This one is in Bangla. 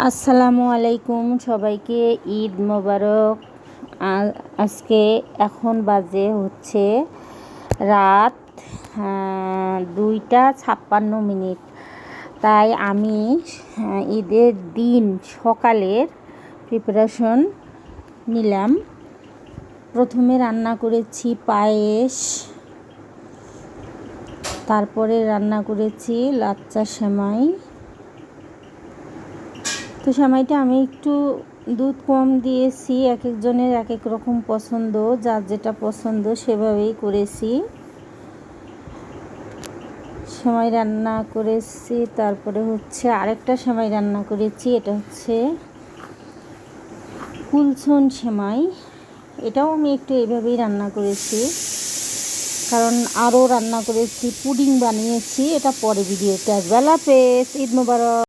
আসসালামু আলাইকুম সবাইকে, ঈদ মোবারক। আজকে এখন বাজে হচ্ছে রাত 2:56। তাই আমি ঈদের দিন সকালের প্রিপারেশন নিলাম। প্রথমে রান্না করেছি পায়েস, তারপরে রান্না করেছি লাচ্চা সেমাই। তো সেমাইটা আমি একটু দুধ কম দিয়েছি, এক একজনের এক এক রকম পছন্দ, যার যেটা পছন্দ সেভাবেই করেছি। সেমাই রান্না করেছি, তারপরে হচ্ছে আরেকটা সেমাই রান্না করেছি, এটা হচ্ছে কুলছন সেমাই। এটাও আমি একটু এইভাবেই রান্না করেছি, কারণ আরও রান্না করেছি, পুডিং বানিয়েছি, এটা পরে ভিডিওতে আসবে। আল্লাহ হাফেজ, ঈদ মোবারক।